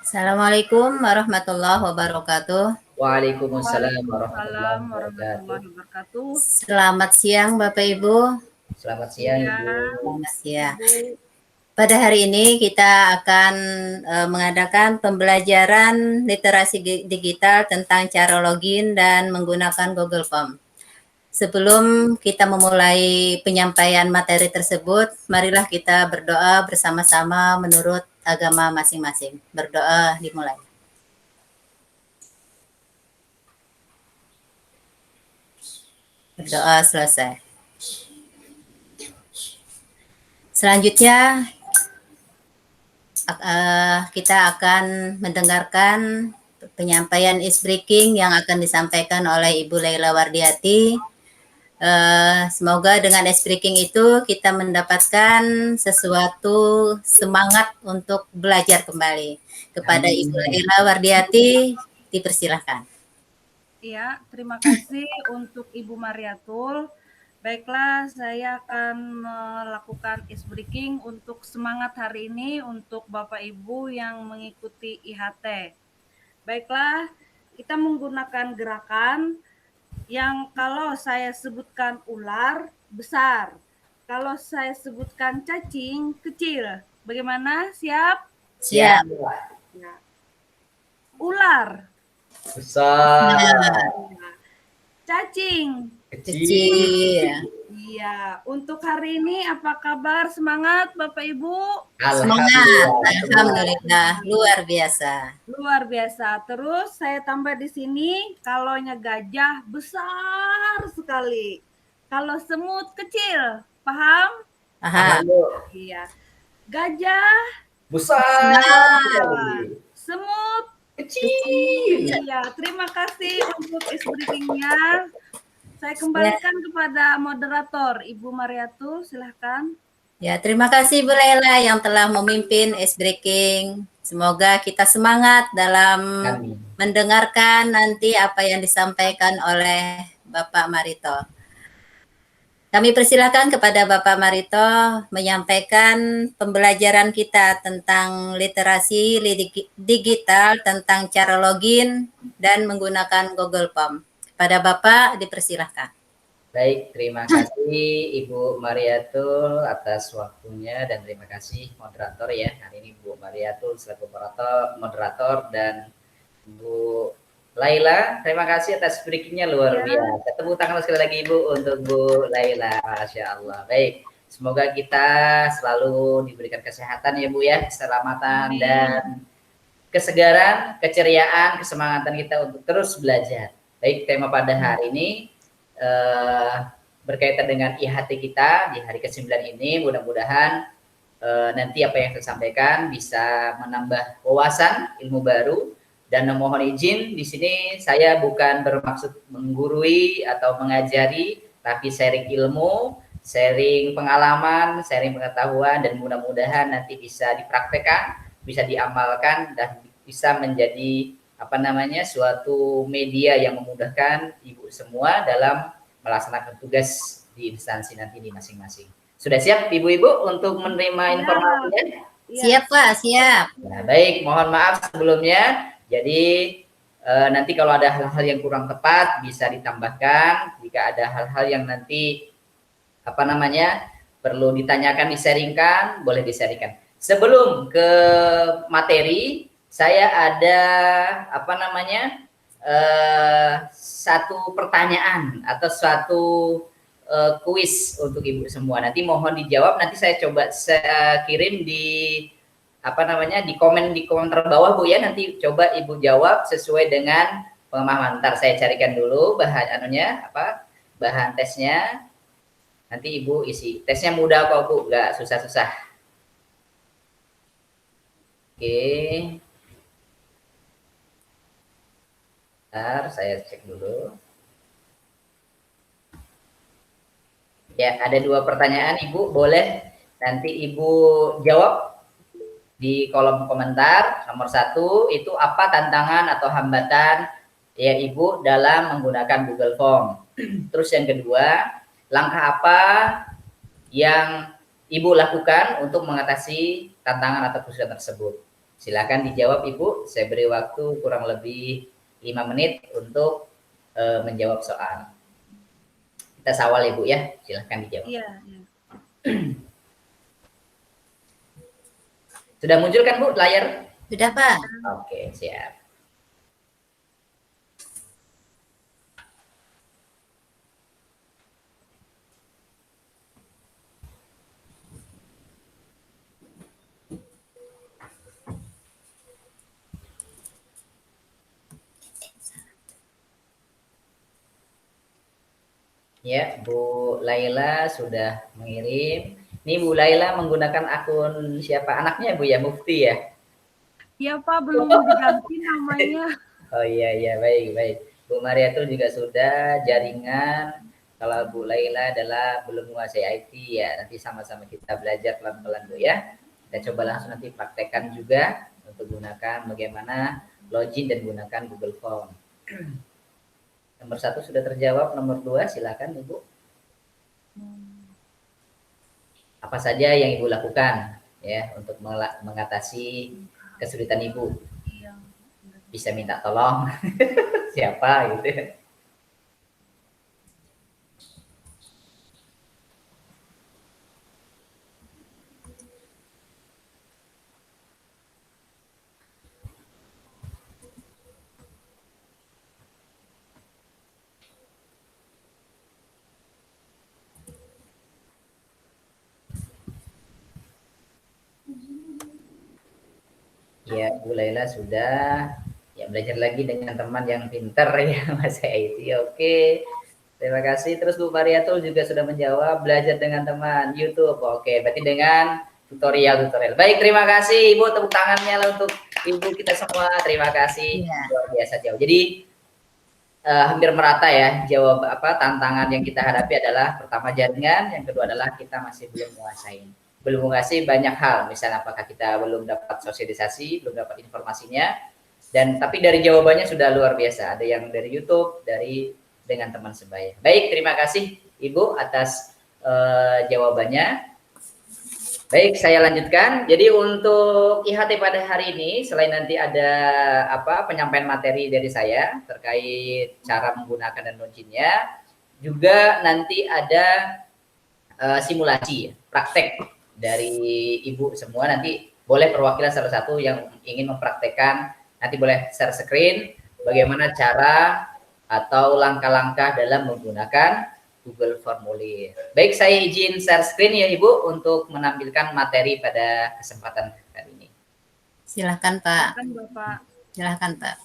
Assalamualaikum warahmatullahi wabarakatuh. Waalaikumsalam Waalaikumsalam warahmatullahi wabarakatuh. warahmatullahi wabarakatuh. Selamat siang Bapak Ibu. Selamat siang Iya, Ibu. Selamat siang. Ibu. Pada hari ini kita akan mengadakan pembelajaran literasi digital tentang cara login dan menggunakan Google Form. Sebelum kita memulai penyampaian materi tersebut, marilah kita berdoa bersama-sama menurut agama masing-masing. Berdoa dimulai. Berdoa selesai. Selanjutnya kita akan mendengarkan penyampaian is-breaking yang akan disampaikan oleh Ibu Laila Wardiati. Semoga dengan is-breaking itu kita mendapatkan sesuatu semangat untuk belajar kembali. Kepada Ibu Laila Wardiati, dipersilahkan. Iya, terima kasih untuk Ibu Mariatul. Baiklah, saya akan melakukan is-breaking untuk semangat hari ini untuk Bapak Ibu yang mengikuti IHT. Baiklah, kita menggunakan gerakan yang kalau saya sebutkan ular, besar. Kalau saya sebutkan cacing, kecil. Bagaimana? Siap? Siap. Ya. Ular. Besar. Cacing. Kecil. Iya, untuk hari ini apa kabar? Semangat Bapak Ibu? Semangat. Alhamdulillah, luar biasa. Luar biasa. Terus saya tambah di sini, kalaunya gajah besar sekali. Kalau semut kecil, paham? Paham. Iya. Gajah Besar. semut Kecil. Iya, terima kasih untuk is-breaking-nya. Saya kembalikan kepada moderator, Ibu Mariatul, silahkan. Ya, terima kasih Bu Laila yang telah memimpin is-breaking. Semoga kita semangat dalam mendengarkan nanti apa yang disampaikan oleh Bapak Marito. Kami persilakan kepada Bapak Marito menyampaikan pembelajaran kita tentang literasi digital, tentang cara login dan menggunakan Google Form. Kepada Bapak dipersilakan. Baik, terima kasih Ibu Mariatul atas waktunya dan terima kasih moderator ya. Hari ini Bu Mariatul selaku moderator dan Bu Laila, terima kasih atas breakingnya luar biasa. Tepuk tangan sekali lagi Ibu untuk Bu Laila, Masya Allah. Baik, semoga kita selalu diberikan kesehatan ya Bu ya, keselamatan dan kesegaran, keceriaan, kesemangatan kita untuk terus belajar. Baik, tema pada hari ini berkaitan dengan IHT kita di hari ke-9 ini, mudah-mudahan nanti apa yang saya sampaikan bisa menambah wawasan ilmu baru. Dan mohon izin di sini saya bukan bermaksud menggurui atau mengajari, tapi sharing ilmu, sharing pengalaman, sharing pengetahuan, dan mudah-mudahan nanti bisa dipraktekkan, bisa diamalkan, dan bisa menjadi suatu media yang memudahkan Ibu semua dalam melaksanakan tugas di instansi nanti di masing-masing. Sudah siap Ibu-Ibu untuk menerima informasinya? Siap Pak, siap. Nah, baik, mohon maaf sebelumnya. Jadi nanti kalau ada hal-hal yang kurang tepat bisa ditambahkan. Jika ada hal-hal yang nanti perlu ditanyakan, disaringkan, boleh disaringkan. Sebelum ke materi, saya ada satu pertanyaan atau suatu kuis untuk Ibu semua. Nanti mohon dijawab. Nanti saya coba kirim di di komentar bawah Bu ya. Nanti coba Ibu jawab sesuai dengan pemahaman. Ntar saya carikan dulu bahan tesnya. Nanti Ibu isi. Tesnya mudah kok Bu, nggak susah-susah. Oke. Ntar saya cek dulu. Ya, ada 2 pertanyaan Ibu, boleh nanti Ibu jawab di kolom komentar. Nomor 1, itu apa tantangan atau hambatan ya Ibu dalam menggunakan Google Form. Terus yang kedua, langkah apa yang Ibu lakukan untuk mengatasi tantangan atau kesulitan tersebut? Silakan dijawab Ibu, saya beri waktu kurang lebih 5 menit untuk menjawab soal. Kita sawal Ibu ya, silakan dijawab. Iya, iya. Sudah muncul kan Bu layar? Sudah Pak. Oke, siap. Ya, Bu Laila sudah mengirim. Ini Bu Laila menggunakan akun siapa anaknya Bu ya, Mufti ya? Iya Pak, belum diganti namanya. Oh iya, baik. Bu Mariatul juga sudah, jaringan. Kalau Bu Laila adalah belum menguasai IT ya, nanti sama-sama kita belajar pelan-pelan Bu ya. Kita coba langsung nanti praktekkan juga untuk gunakan bagaimana login dan gunakan Google Form. Nomor 1 sudah terjawab, nomor 2 silakan Ibu. Apa saja yang Ibu lakukan ya untuk mengatasi kesulitan Ibu? Bisa minta tolong siapa gitu. Ya, Bu Laila sudah ya belajar lagi dengan teman yang pintar ya Mas IT. Oke. Terima kasih. Terus Bu Mariatul juga sudah menjawab belajar dengan teman YouTube. Oke, berarti dengan tutorial. Baik, terima kasih Ibu, tepuk tangannya lah untuk Ibu kita semua. Terima kasih. Ya. Luar biasa jauh. Jadi hampir merata ya jawab tantangan yang kita hadapi adalah pertama jaringan, yang kedua adalah kita masih belum menguasai banyak hal, misalnya apakah kita belum dapat sosialisasi, belum dapat informasinya, dan tapi dari jawabannya sudah luar biasa, ada yang dari YouTube, dengan teman sebaya. Baik, terima kasih Ibu atas jawabannya. Baik, saya lanjutkan. Jadi untuk IHT pada hari ini, selain nanti ada penyampaian materi dari saya terkait cara menggunakan dan loginnya, juga nanti ada simulasi, praktek dari Ibu semua. Nanti boleh perwakilan salah satu yang ingin mempraktekkan, nanti boleh share screen bagaimana cara atau langkah-langkah dalam menggunakan Google Formulir. Baik, saya izin share screen ya Ibu untuk menampilkan materi pada kesempatan kali ini. Silahkan Pak. Silakan Bapak. Silahkan Pak.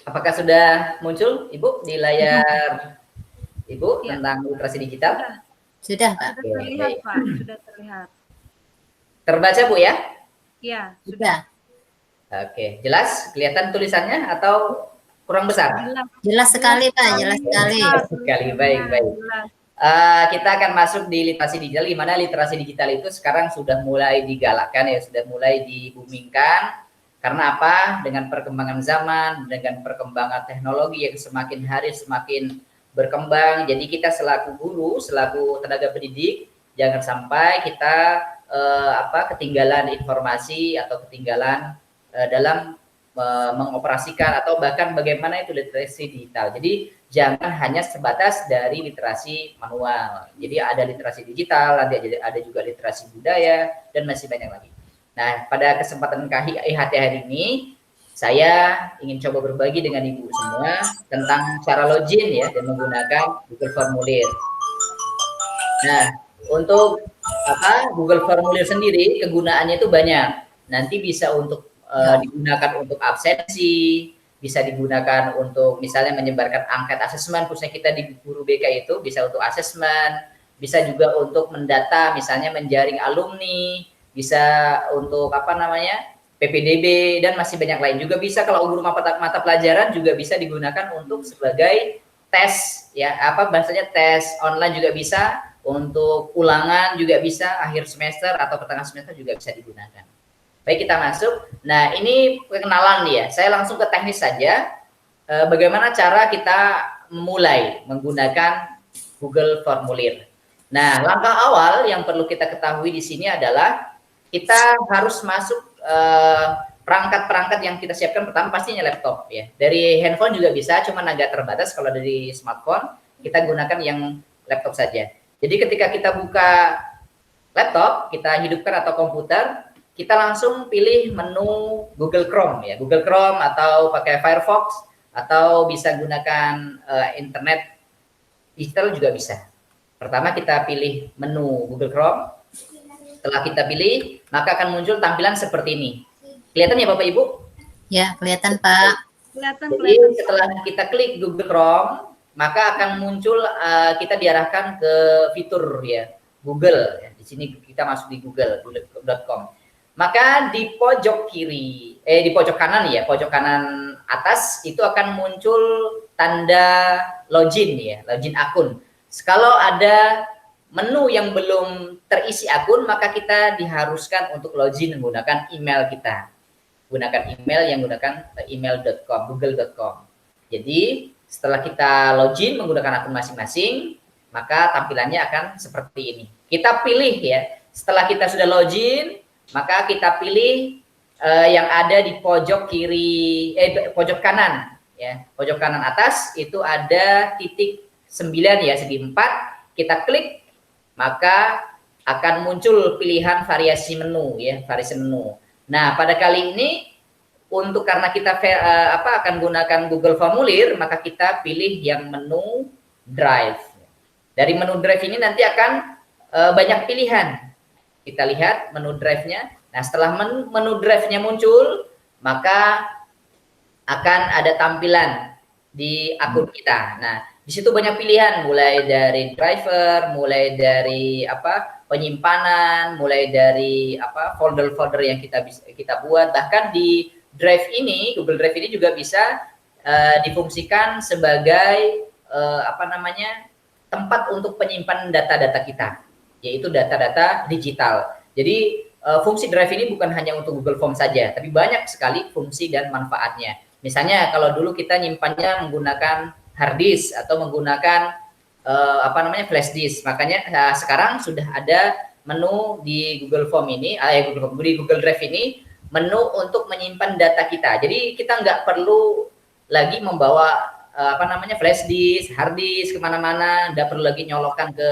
Apakah sudah muncul Ibu di layar Ibu Ya. tentang literasi digital? Sudah Pak. Sudah terlihat Pak, sudah terlihat. Terbaca Bu ya? Iya, Sudah. Oke, jelas kelihatan tulisannya atau kurang besar? Jelas sekali Pak, jelas sekali. Sekali, baik. Kita akan masuk di literasi digital, di mana literasi digital itu sekarang sudah mulai digalakkan ya, sudah mulai dibumingkan. Karena apa? Dengan perkembangan zaman, dengan perkembangan teknologi yang semakin hari semakin berkembang. Jadi kita selaku guru, selaku tenaga pendidik, jangan sampai kita ketinggalan informasi atau ketinggalan dalam mengoperasikan atau bahkan bagaimana itu literasi digital. Jadi jangan hanya sebatas dari literasi manual. Jadi ada literasi digital, ada juga literasi budaya, dan masih banyak lagi. Nah, pada kesempatan IHT hari ini, saya ingin coba berbagi dengan Ibu semua tentang cara login ya dan menggunakan Google Formulir. Nah, untuk Google Formulir sendiri kegunaannya itu banyak. Nanti bisa untuk digunakan untuk absensi, bisa digunakan untuk misalnya menyebarkan angket asesmen, khususnya kita di Guru BK itu bisa untuk asesmen, bisa juga untuk mendata, misalnya menjaring alumni, bisa untuk PPDB, dan masih banyak lain. Juga bisa kalau guru mata pelajaran juga bisa digunakan untuk sebagai tes ya, bahasanya tes online juga bisa, untuk ulangan juga bisa, akhir semester atau pertengahan semester juga bisa digunakan. Baik, kita masuk. Nah, ini perkenalan nih ya. Saya langsung ke teknis saja. bagaimana cara kita mulai menggunakan Google Formulir. Nah, langkah awal yang perlu kita ketahui di sini adalah kita harus masuk perangkat-perangkat yang kita siapkan. Pertama pastinya laptop ya. Dari handphone juga bisa, cuman agak terbatas. Kalau dari smartphone kita gunakan yang laptop saja. Jadi ketika kita buka laptop, kita hidupkan atau komputer, kita langsung pilih menu Google Chrome ya, Google Chrome atau pakai Firefox atau bisa gunakan internet digital juga bisa. Pertama kita pilih menu Google Chrome. Setelah kita pilih, maka akan muncul tampilan seperti ini. Kelihatan ya Bapak Ibu? Ya, kelihatan Pak. Jadi setelah kita klik Google Chrome, maka akan muncul kita diarahkan ke fitur ya Google. Ya. Di sini kita masuk di google.com. Maka di pojok kiri, di pojok kanan ya, pojok kanan atas itu akan muncul tanda login ya, login akun. Kalau ada menu yang belum terisi akun, maka kita diharuskan untuk login menggunakan email kita. Gunakan email yang menggunakan email.com, google.com. Jadi setelah kita login menggunakan akun masing-masing, maka tampilannya akan seperti ini. Kita pilih ya, setelah kita sudah login, maka kita pilih yang ada di pojok kiri, pojok kanan ya, pojok kanan atas itu ada titik 9 ya, segi 4, kita klik, maka akan muncul pilihan variasi menu ya, variasi menu. Nah, pada kali ini untuk karena kita akan gunakan Google Formulir, maka kita pilih yang menu Drive. Dari menu Drive ini nanti akan banyak pilihan. Kita lihat menu drive-nya. Nah, setelah menu drive-nya muncul, maka akan ada tampilan di akun kita. Nah, di situ banyak pilihan, mulai dari driver, mulai dari penyimpanan, mulai dari folder-folder yang kita buat. Bahkan di drive ini, Google Drive ini juga bisa difungsikan sebagai tempat untuk penyimpanan data-data kita, yaitu data-data digital. Jadi fungsi Drive ini bukan hanya untuk Google Form saja, tapi banyak sekali fungsi dan manfaatnya. Misalnya kalau dulu kita nyimpannya menggunakan hard disk atau menggunakan flash disk, makanya sekarang sudah ada menu di Google Form ini, di Google Drive ini, menu untuk menyimpan data kita. Jadi kita nggak perlu lagi membawa flash disk, hard disk kemana-mana, nggak perlu lagi nyolokkan ke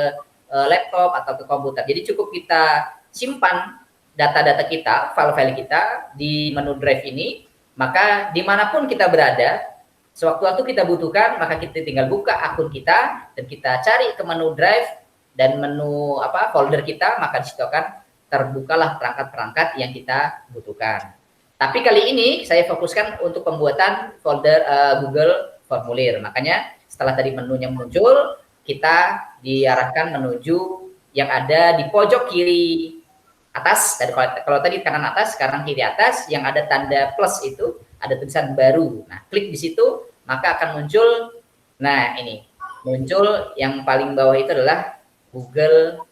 laptop atau ke komputer. Jadi cukup kita simpan data-data kita, file-file kita di menu Drive ini, maka dimanapun kita berada, sewaktu-waktu kita butuhkan, maka kita tinggal buka akun kita dan kita cari ke menu Drive dan menu folder kita, maka di situ akan terbukalah perangkat-perangkat yang kita butuhkan. Tapi kali ini saya fokuskan untuk pembuatan folder Google Formulir. Makanya setelah tadi menunya muncul, kita diarahkan menuju yang ada di pojok kiri atas. Kalau tadi kanan atas, sekarang kiri atas, yang ada tanda plus itu ada tulisan baru. Nah, klik di situ, maka akan muncul. Nah, ini muncul yang paling bawah itu adalah Google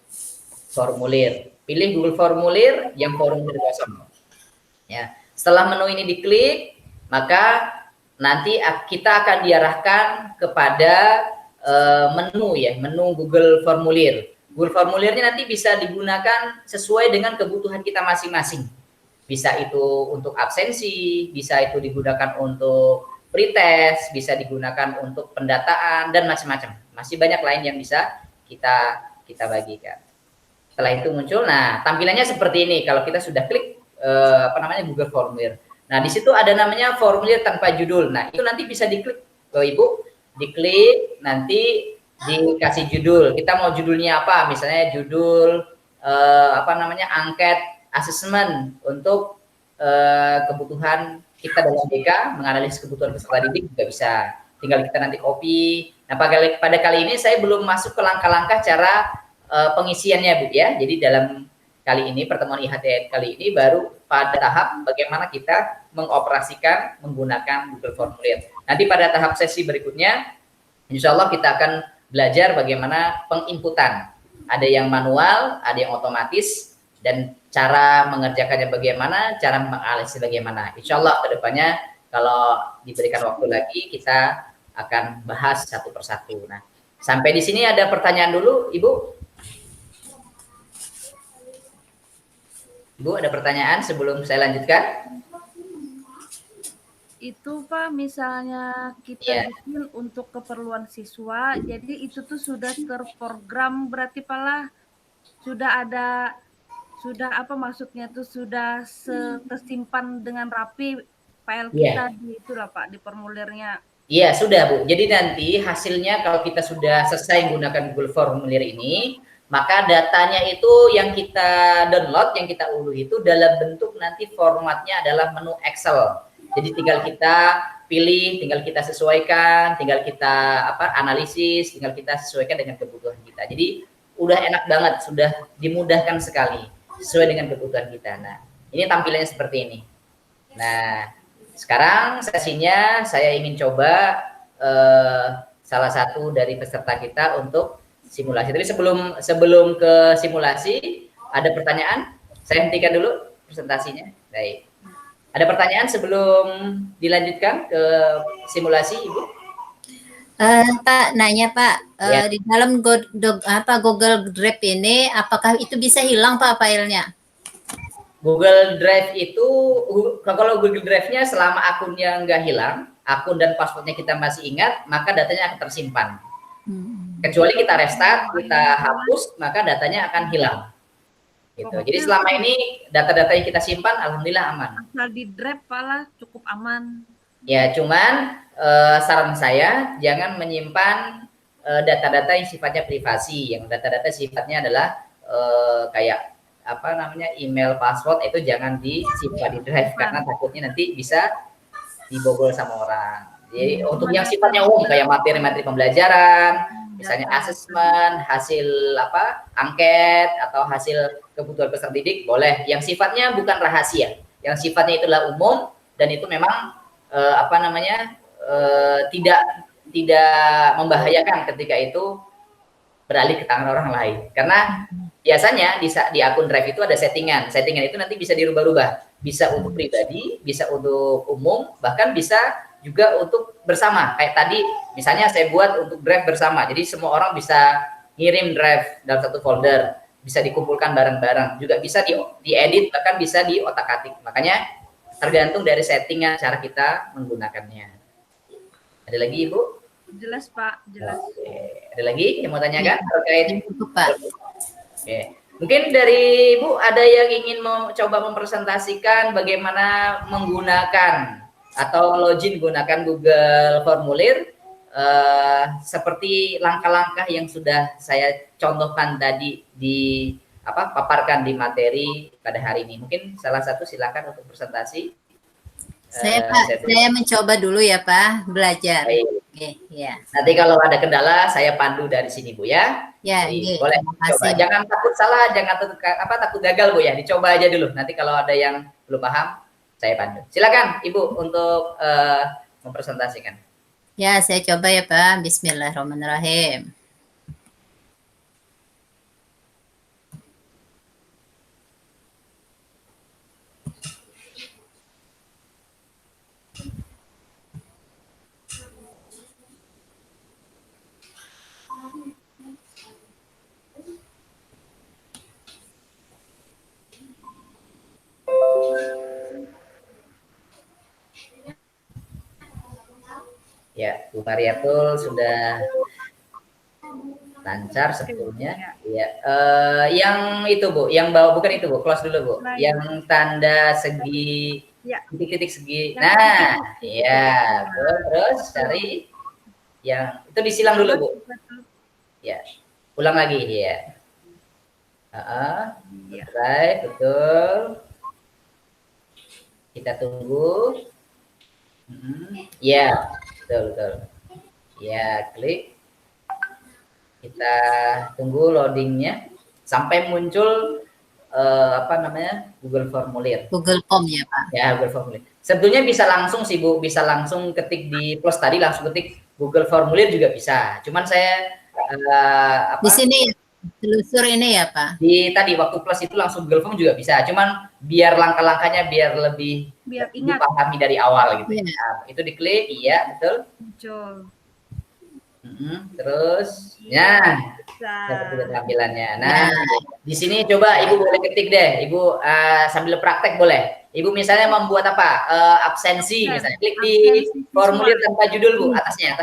Formulir. Pilih Google Formulir yang formulir kosong. Ya, setelah menu ini diklik, maka nanti kita akan diarahkan kepada menu ya, menu Google Formulir. Google Formulirnya nanti bisa digunakan sesuai dengan kebutuhan kita masing-masing. Bisa itu untuk absensi, bisa itu digunakan untuk pretest, bisa digunakan untuk pendataan dan macam-macam. Masih banyak lain yang bisa kita bagikan. Setelah itu muncul, nah tampilannya seperti ini. Kalau kita sudah klik Google Formulir. Nah, di situ ada namanya formulir tanpa judul. Nah, itu nanti bisa diklik, Bapak Ibu, diklik nanti dikasih judul. Kita mau judulnya apa? Misalnya judul angket asesmen untuk kebutuhan kita dalam BK, menganalisis kebutuhan peserta didik juga bisa. Tinggal kita nanti copy. Nah, pada kali ini saya belum masuk ke langkah-langkah cara pengisiannya, Bu ya. Jadi dalam kali ini, pertemuan IHT kali ini baru pada tahap bagaimana kita mengoperasikan menggunakan Google Formulir. Nanti pada tahap sesi berikutnya, insya Allah kita akan belajar bagaimana penginputan. Ada yang manual, ada yang otomatis, dan cara mengerjakannya bagaimana, cara menganalisis bagaimana. Insya Allah kedepannya kalau diberikan waktu lagi kita akan bahas satu persatu. Nah, sampai di sini ada pertanyaan dulu, Ibu? Ibu ada pertanyaan sebelum saya lanjutkan? Itu Pak, misalnya kita bikin untuk keperluan siswa, jadi itu tuh sudah terprogram berarti Pak lah, sudah apa maksudnya tuh sudah tersimpan dengan rapi file kita di itulah Pak, di formulirnya. Iya, sudah Bu. Jadi nanti hasilnya kalau kita sudah selesai menggunakan Google Formulir ini, maka datanya itu yang kita download, yang kita unduh itu dalam bentuk nanti formatnya adalah menu Excel. Jadi tinggal kita pilih, tinggal kita sesuaikan, tinggal kita analisis, tinggal kita sesuaikan dengan kebutuhan kita. Jadi udah enak banget, sudah dimudahkan sekali sesuai dengan kebutuhan kita. Nah, ini tampilannya seperti ini. Nah, sekarang sesinya saya ingin coba salah satu dari peserta kita untuk simulasi. Tapi sebelum ke simulasi, ada pertanyaan? Saya hentikan dulu presentasinya. Baik. Ada pertanyaan sebelum dilanjutkan ke simulasi, Ibu? Pak, nanya Pak, di dalam Google Drive ini, apakah itu bisa hilang Pak filenya? Google Drive itu, kalau Google Drive-nya selama akunnya nggak hilang, akun dan passwordnya kita masih ingat, maka datanya akan tersimpan. Kecuali kita restart, kita hapus, maka datanya akan hilang. Gitu. Jadi selama ini data-data yang kita simpan, alhamdulillah aman. Asal di Drive malah cukup aman. Ya, cuman saran saya jangan menyimpan data-data yang sifatnya privasi, yang data-data sifatnya adalah kayak email, password, itu jangan disimpan di Drive karena takutnya nanti bisa dibobol sama orang. Jadi untuk yang sifatnya umum kayak materi-materi pembelajaran, misalnya asesmen, hasil angket atau hasil kebutuhan peserta didik boleh. Yang sifatnya bukan rahasia, yang sifatnya itulah umum dan itu memang tidak membahayakan ketika itu beralih ke tangan orang lain. Karena biasanya di akun Drive itu ada settingan. Settingan itu nanti bisa dirubah-rubah. Bisa untuk pribadi, bisa untuk umum, bahkan bisa juga untuk bersama. Kayak tadi misalnya saya buat untuk Drive bersama. Jadi semua orang bisa ngirim Drive dalam satu folder, bisa dikumpulkan bareng-bareng, juga bisa diedit, bahkan bisa diotak-atik. Makanya tergantung dari settingan cara kita menggunakannya. Ada lagi Ibu? Jelas Pak, jelas. Oke. Ada lagi yang mau tanyakan terkait itu Pak? Oke. Mungkin dari Ibu ada yang ingin coba mempresentasikan bagaimana menggunakan atau login menggunakan Google Formulir seperti langkah-langkah yang sudah saya contohkan tadi paparkan di materi pada hari ini. Mungkin salah satu silakan untuk presentasi. Saya mencoba dulu ya Pak, belajar. Oke, ya. Nanti kalau ada kendala saya pandu dari sini Bu ya. Ya, boleh coba. Jangan takut salah, jangan takut gagal Bu ya. Dicoba aja dulu. Nanti kalau ada yang belum paham, saya pandu. Silakan Ibu untuk mempresentasikan. Ya, saya coba ya Pak. Bismillahirrahmanirrahim. Ya, Bu Mariatul sudah lancar sebetulnya. Ya, yang itu Bu, yang bawah bukan itu Bu, close dulu Bu. Yang tanda segi titik-titik segi. Nah, ya, terus cari yang itu disilang dulu Bu. Ya, ulang lagi ya. Baik, betul. Kita tunggu. Ya. Betul. Ya, klik. Kita tunggu loadingnya sampai muncul Google Formulir. Google Form ya Pak. Ya, Google Formulir. Sebetulnya bisa langsung sih Bu, bisa langsung ketik di plus tadi langsung ketik Google Formulir juga bisa. Cuman saya di sini telusur ini ya Pak? Di tadi waktu plus itu langsung Google Form juga bisa, cuman biar langkah-langkahnya biar lebih ingat. dipahami dari awal gitu. Iya. Nah, itu diklik, iya betul. Muncul. Terus, Iya, ya, bisa. seperti tampilannya. Nah, di sini coba Ibu boleh ketik deh, Ibu sambil praktek boleh. Ibu misalnya membuat apa? Absensi misalnya. Klik di formulir tanpa judul Bu, atasnya.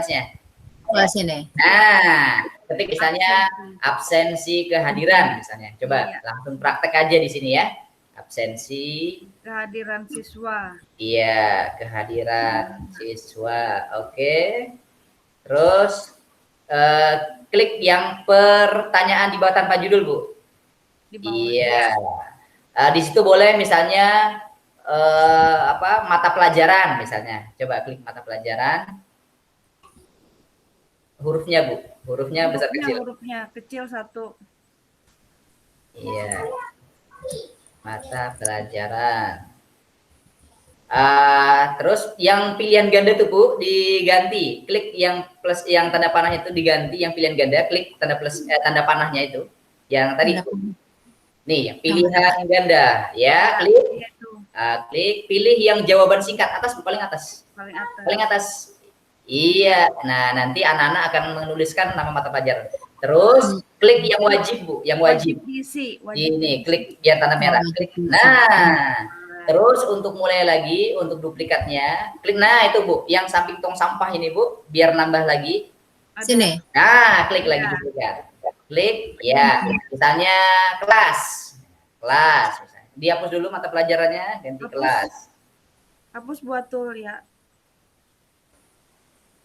Oh, sini. Nah, ketik misalnya absensi kehadiran misalnya. Coba langsung praktek aja di sini ya. Absensi kehadiran siswa. Iya, kehadiran siswa. Oke. Terus klik yang pertanyaan di bawah tanpa judul, Bu. Di bawah. Iya. Di situ boleh misalnya apa mata pelajaran misalnya. Coba klik mata pelajaran. Hurufnya, Bu. Hurufnya besar kecil. Hurufnya kecil 1. Iya. Mata pelajaran. Terus yang pilihan ganda tuh Bu diganti, klik yang plus yang tanda panahnya itu diganti, yang pilihan ganda klik tanda plus tanda panahnya itu yang tadi nih pilihan ganda ya, klik pilih yang jawaban singkat atas paling atas iya. Nah nanti anak-anak akan menuliskan nama mata pelajaran, terus klik yang wajib Bu, yang wajib ini klik yang tanda merah, klik. Nah terus untuk mulai lagi, untuk duplikatnya, klik nah itu Bu, yang samping tong sampah ini Bu, biar nambah lagi. Sini. Nah, klik lagi duplikat. Klik, ya, misalnya kelas. Misalnya. Dihapus dulu mata pelajarannya, ganti kelas. Hapus buat tool ya.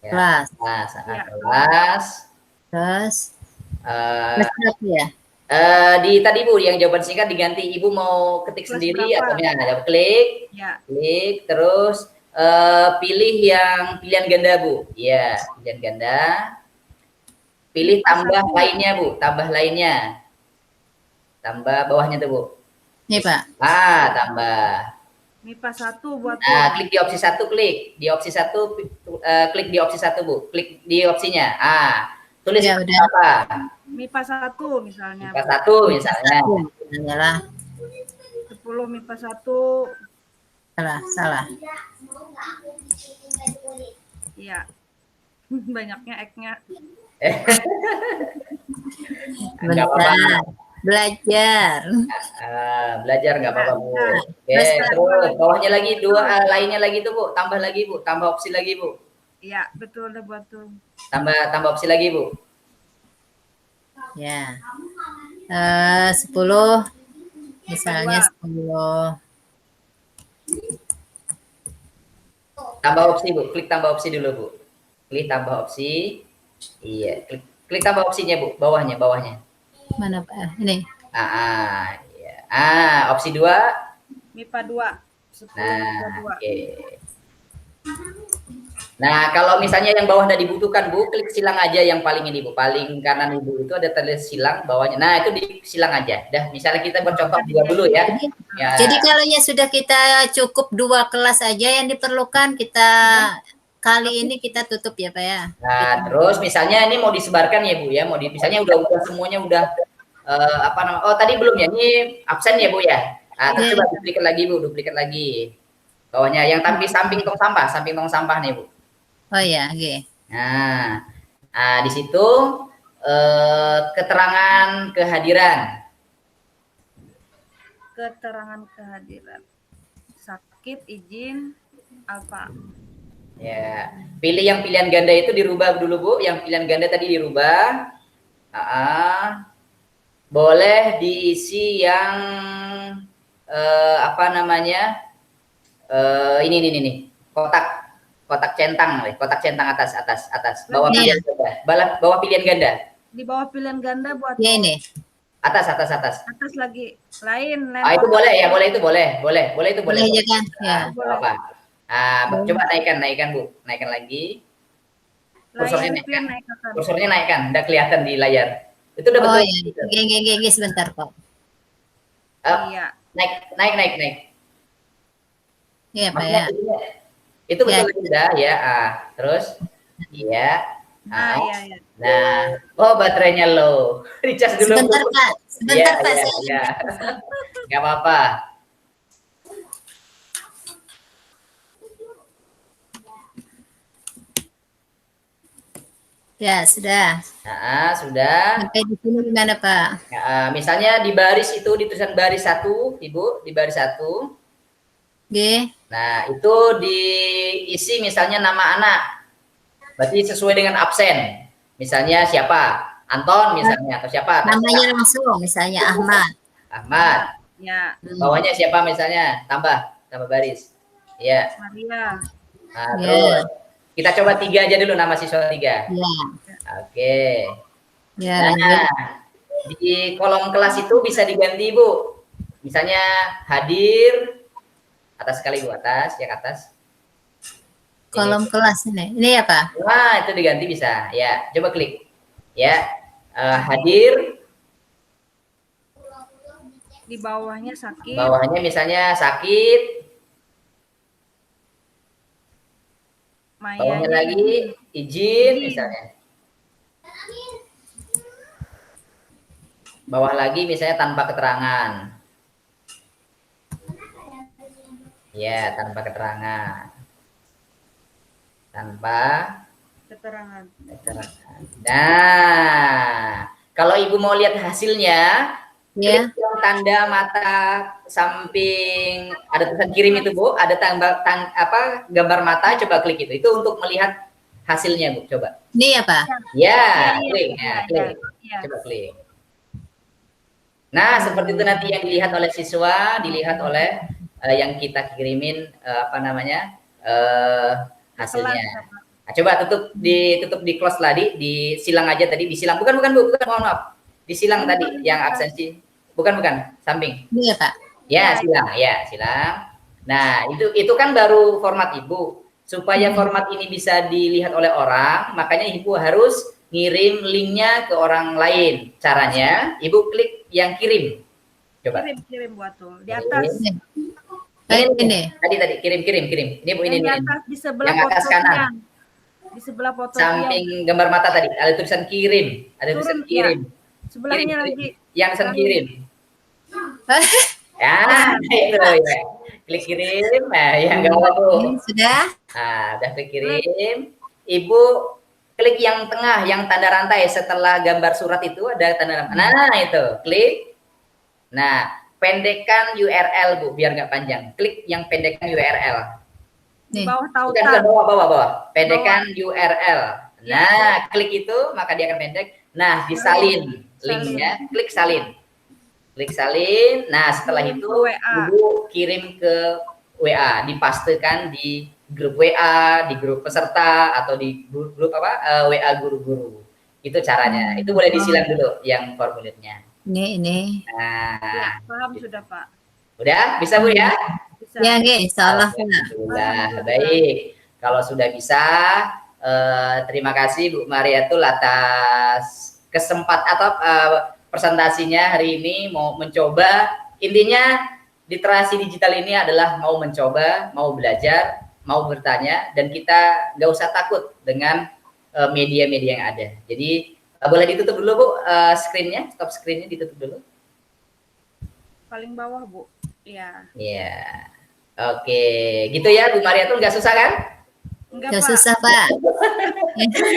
Kelas. Kelas. Terus. Ya. Di tadi Bu yang jawaban singkat diganti, Ibu mau ketik sendiri atau ya, klik, klik terus pilih yang pilihan ganda Bu, ya pilihan ganda, pilih tambah lainnya Bu, tambah lainnya, tambah bawahnya tuh Bu. Ini Pak. Tambah. MIPA 1 buat. Nah klik di opsi 1, klik di opsi 1, klik di opsi 1 Bu, klik di opsinya. Tulis ya, apa? MIPA 1 misalnya. MIPA 1 misalnya. Salah. 10 MIPA 1. Salah. Iya. Banyaknya X-nya. Enggak apa-apa. Belajar. Belajar nggak apa-apa Bu. Oke, terus bawahnya lagi lainnya lagi tuh Bu, tambah lagi Bu, tambah opsi lagi Bu. Iya, betul udah buat tuh. Tambah opsi lagi Bu. Ya. 10 misalnya 10. Tambah opsi Bu, klik tambah opsi dulu Bu. Klik tambah opsi. Iya, klik tambah opsinya Bu, bawahnya. Mana Pak? Ini. Iya. Opsi 2. MIPA 2. 10 MIPA 2. Oke. Nah, kalau misalnya yang bawah tidak dibutuhkan Bu, klik silang aja yang paling ini Bu, paling kanan Ibu itu ada tulis silang bawahnya. Nah, itu di silang aja. Dah, misalnya kita bercontoh dulu ya. Jadi kalau ya sudah kita cukup 2 kelas aja yang diperlukan, kita kali ini kita tutup ya Pak ya. Nah, terus misalnya ini mau disebarkan ya Bu ya, misalnya udah semuanya udah apa namanya? Oh, tadi belum ya. Ini absen ya Bu ya. Terus coba duplikat lagi. Bawahnya yang samping tong sampah nih Bu. Oh ya, oke. Nah, di situ keterangan kehadiran. Sakit, izin, apa? Ya, pilih yang pilihan ganda itu dirubah dulu Bu. Yang pilihan ganda tadi dirubah. Boleh diisi yang apa namanya? Ini kotak centang atas bawah pilihan ganda. Bawah pilihan ganda. Di bawah pilihan ganda buat ya ini. Atas lagi. Lain. Itu boleh ya, itu boleh itu boleh. Boleh kan? Ya. Apa? Coba naikkan Bu, naikkan lagi. Kursornya naikkan, udah kelihatan di layar. Itu udah betul. Iya. Sebentar Pak. Iya. Naik. Iya Pak ya. Itu betul sudah ya. Terus iya. Nah, iya. Nah, oh baterainya low. Dicas dulu. Sebentar Pak, sebentar Pak. Iya. Nggak apa-apa. Ya sudah. Nah, sudah. Sampai di sini gimana Pak? Nah, misalnya di baris itu, di tulisan baris 1, Ibu, di baris 1. G. Nah, itu diisi misalnya nama anak. Berarti sesuai dengan absen. Misalnya siapa? Anton misalnya, atau siapa? Namanya langsung, misalnya Ahmad. Ahmad. Ya. Bawahnya siapa misalnya? Tambah baris. Ya. Maria. Nah, terus kita coba 3 aja dulu, nama siswa 3. Ya. Oke. Ya, Nah, lanjut. di kolom kelas itu bisa diganti, Bu. Misalnya hadir, atas sekali Bu, atas, yang atas. Kolom kelas ini. Ini apa? Wah, itu diganti bisa. Ya, coba klik. Ya, hadir. Di bawahnya sakit. Bawahnya misalnya sakit. Bawahnya lagi izin misalnya. Bawah lagi misalnya tanpa keterangan. Ya, tanpa keterangan. Tanpa Keterangan. Nah, kalau Ibu mau lihat hasilnya, Ya. klik yang tanda mata samping ada tulisan kirim itu Bu, ada gambar mata, coba klik itu. Itu untuk melihat hasilnya Bu, coba. Ini apa? Ya, Iya, klik. iya, Nah, klik. iya. Coba klik. Nah, seperti itu nanti yang dilihat oleh siswa, dilihat oleh yang kita kirimin hasilnya. Nah, coba ditutup di close tadi, disilang aja tadi, disilang. Bukan Bu, bukan, mohon maaf. Disilang tadi yang absensi. Bukan, samping. Ini ya Pak? Ya, silang. Nah, itu kan baru format Ibu. Supaya format ini bisa dilihat oleh orang, makanya Ibu harus ngirim linknya ke orang lain. Caranya, Ibu klik yang kirim. Coba. Kirim buat tuh. Di atas. Ini. Tadi kirim. Ini Bu, ini. Di atas di sebelah yang atas kanan. Di sebelah foto samping gambar mata tadi ada tulisan kirim, Ya. Sebelahnya lagi yang tulisan kirim. Ya, itu ya. Klik kirim, nah yang enggak mau. Sudah? Nah, udah klik kirim. Ibu klik yang tengah, yang tanda rantai setelah gambar surat itu ada tanda rantai. Nah, itu, klik. Nah, pendekkan URL Bu, biar nggak panjang. Klik yang pendekkan URL. Di bawah tautan. Bukan, bawah. Pendekkan URL. Nah, klik itu maka dia akan pendek. Nah, disalin linknya, klik salin. Nah, setelah itu Ibu kirim ke WA, dipastekan di grup WA, di grup peserta atau di grup WA guru-guru. Itu caranya. Itu boleh disilang dulu yang formulirnya. Ini. Nah, ya, paham sudah Pak. Udah bisa Bu ya? Bisa. Ya, insyaallah. Alhamdulillah. Baik. Kalau sudah bisa, terima kasih Bu Mariatul atas presentasinya hari ini, mau mencoba. Intinya literasi digital ini adalah mau mencoba, mau belajar, mau bertanya, dan kita nggak usah takut dengan media-media yang ada. Jadi boleh ditutup dulu Bu, screen-nya, stop screen-nya ditutup dulu. Paling bawah Bu. Iya. Iya. Oke, gitu ya Bu Mariatul, nggak susah kan? Nggak susah Pak.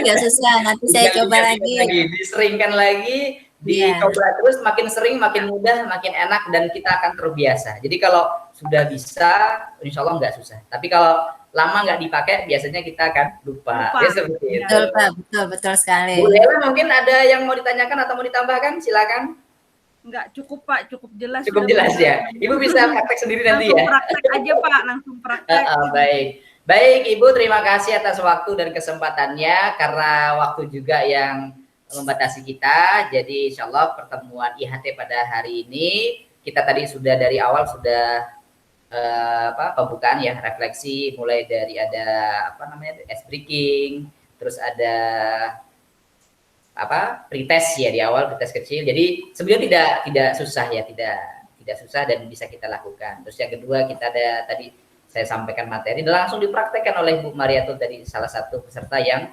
Nggak susah, nanti saya coba lagi. Diseringkan lagi, dicoba terus, makin sering, makin mudah, makin enak, dan kita akan terbiasa. Jadi kalau sudah bisa, insya Allah nggak susah. Tapi kalau lama nggak dipakai, biasanya kita akan lupa. Ya, seperti itu. Betul Pak, betul sekali. Bu Lela, mungkin ada yang mau ditanyakan atau mau ditambahkan, silakan. Enggak, cukup Pak, cukup jelas. Cukup jelas ya. Ibu bisa praktek sendiri nanti ya. Praktek aja Pak, langsung praktek. Baik Ibu, terima kasih atas waktu dan kesempatannya, karena waktu juga yang membatasi kita. Jadi insya Allah pertemuan IHT pada hari ini, kita tadi sudah dari awal sudah pembukaan ya, refleksi, mulai dari ada ice breaking, terus ada pretest ya di awal, pretest kecil. Jadi sebenarnya tidak susah ya, tidak susah dan bisa kita lakukan. Terus yang kedua, kita ada tadi saya sampaikan materi dan langsung dipraktekkan oleh Bu Mariatul tadi, salah satu peserta yang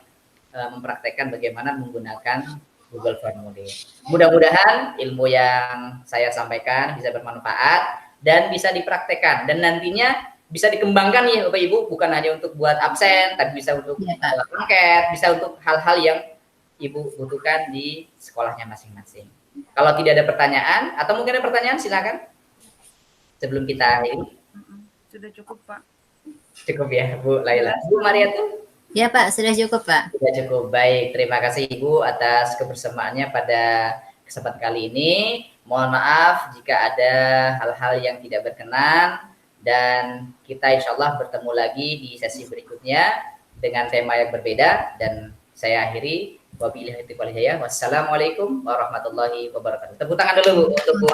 mempraktekkan bagaimana menggunakan Google Formulir. Mudah-mudahan ilmu yang saya sampaikan bisa bermanfaat dan bisa dipraktekkan, dan nantinya bisa dikembangkan ya Bapak Ibu, bukan hanya untuk buat absen, tapi bisa untuk angket, bisa untuk hal-hal yang Ibu butuhkan di sekolahnya masing-masing. Kalau tidak ada pertanyaan, atau mungkin ada pertanyaan, silakan. Sebelum kita akhiri. Sudah cukup, Pak. Cukup ya, Bu Laila. Bu Mariatul? Ya Pak, sudah cukup Pak. Sudah cukup, baik. Terima kasih Ibu atas kebersamaannya pada kesempatan kali ini. Mohon maaf jika ada hal-hal yang tidak berkenan, dan kita insya Allah bertemu lagi di sesi berikutnya dengan tema yang berbeda, dan saya akhiri. Wabillahi taufiq wal hidayah. Wassalamualaikum warahmatullahi wabarakatuh. Tepuk tangan dulu Bu untuk Bu.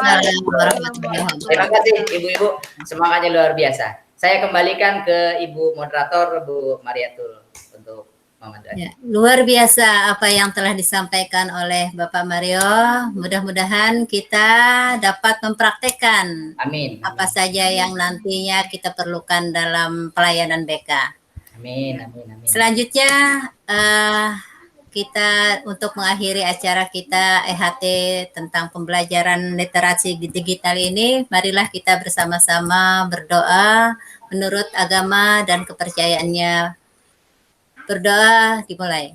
Terima kasih Ibu-ibu, semangatnya luar biasa. Saya kembalikan ke Ibu moderator Bu Mariatul untuk memandang. Ya, luar biasa apa yang telah disampaikan oleh Bapak Mario. Mudah-mudahan kita dapat mempraktekkan apa saja yang nantinya kita perlukan dalam pelayanan BK. Amin, amin, amin. Selanjutnya kita untuk mengakhiri acara kita EHT tentang pembelajaran literasi digital ini, marilah kita bersama-sama berdoa menurut agama dan kepercayaannya. Berdoa dimulai.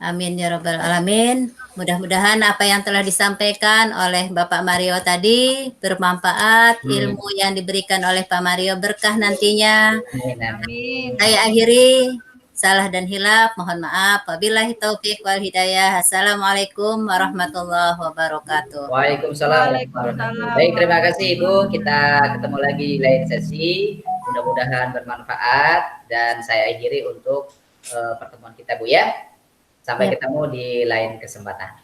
Amin ya rabbal alamin. Mudah-mudahan apa yang telah disampaikan oleh Bapak Mario tadi bermanfaat, ilmu yang diberikan oleh Pak Mario berkah nantinya. Amin. Saya akhiri, salah dan hilaf mohon maaf. Wabillahi taufiq wal hidayah. Assalamualaikum warahmatullahi wabarakatuh. Waalaikumsalam. Baik, terima kasih Ibu. Kita ketemu lagi di lain sesi. Mudah-mudahan bermanfaat, dan saya akhiri untuk pertemuan kita Bu ya. Sampai ketemu di lain kesempatan.